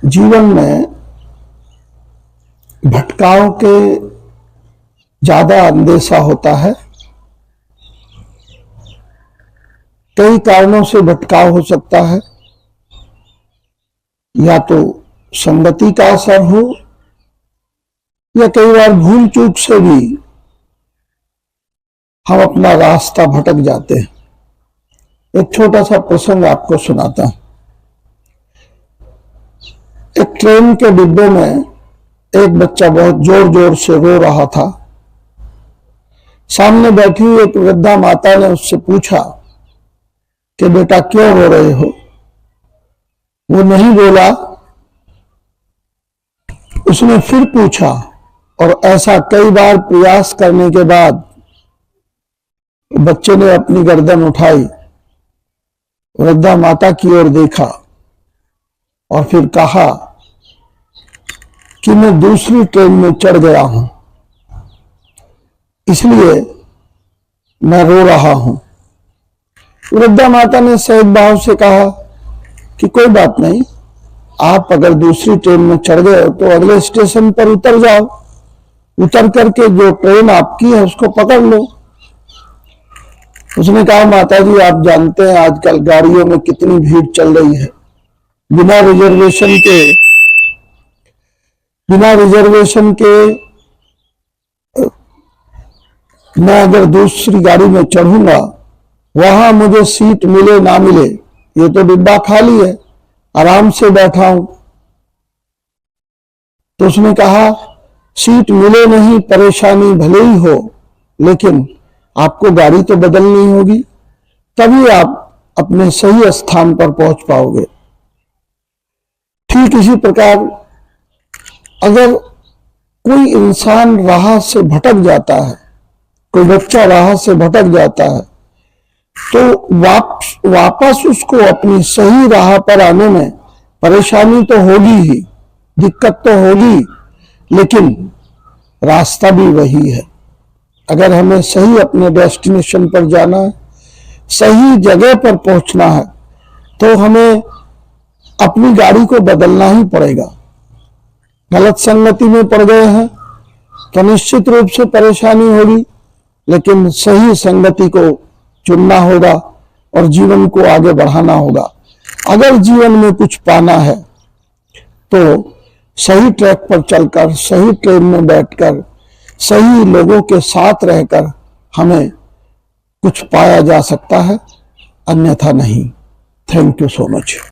जीवन में भटकाव के ज्यादा अंदेशा होता है। कई कारणों से भटकाव हो सकता है, या तो संगति का असर हो, या कई बार भूल चूक से भी हम अपना रास्ता भटक जाते हैं। एक छोटा सा प्रसंग आपको सुनाता हूं। एक ट्रेन के डिब्बे में एक बच्चा बहुत जोर जोर से रो रहा था। सामने बैठी हुई एक वृद्धा माता ने उससे पूछा कि बेटा क्यों रो रहे हो? वो नहीं बोला। उसने फिर पूछा, और ऐसा कई बार प्रयास करने के बाद बच्चे ने अपनी गर्दन उठाई, वृद्धा माता की ओर देखा और फिर कहा कि मैं दूसरी ट्रेन में चढ़ गया हूं, इसलिए मैं रो रहा हूं। वृद्धा माता ने सहज भाव से कहा कि कोई बात नहीं, आप अगर दूसरी ट्रेन में चढ़ गए तो अगले स्टेशन पर उतर जाओ। उतर करके जो ट्रेन आपकी है उसको पकड़ लो। उसने कहा, माता जी आप जानते हैं आजकल गाड़ियों में कितनी भीड़ चल रही है। बिना रिजर्वेशन के मैं अगर दूसरी गाड़ी में चढ़ूंगा, वहां मुझे सीट मिले ना मिले, ये तो डिब्बा खाली है, आराम से बैठा हूं। तो उसने कहा, सीट मिले नहीं परेशानी भले ही हो, लेकिन आपको गाड़ी तो बदलनी होगी, तभी आप अपने सही स्थान पर पहुंच पाओगे। ठीक इसी प्रकार अगर कोई इंसान राह से भटक जाता है, कोई बच्चा राह से भटक जाता है, तो वापस उसको अपनी सही राह पर आने में परेशानी तो होगी ही, दिक्कत तो होगी, लेकिन रास्ता भी वही है। अगर हमें सही अपने डेस्टिनेशन पर जाना है, सही जगह पर पहुंचना है, तो हमें अपनी गाड़ी को बदलना ही पड़ेगा। गलत संगति में पड़ गए हैं तो निश्चित रूप से परेशानी होगी, लेकिन सही संगति को चुनना होगा और जीवन को आगे बढ़ाना होगा। अगर जीवन में कुछ पाना है तो सही ट्रैक पर चलकर, सही ट्रेन में बैठकर, सही लोगों के साथ रहकर हमें कुछ पाया जा सकता है, अन्यथा नहीं। Thank you so much.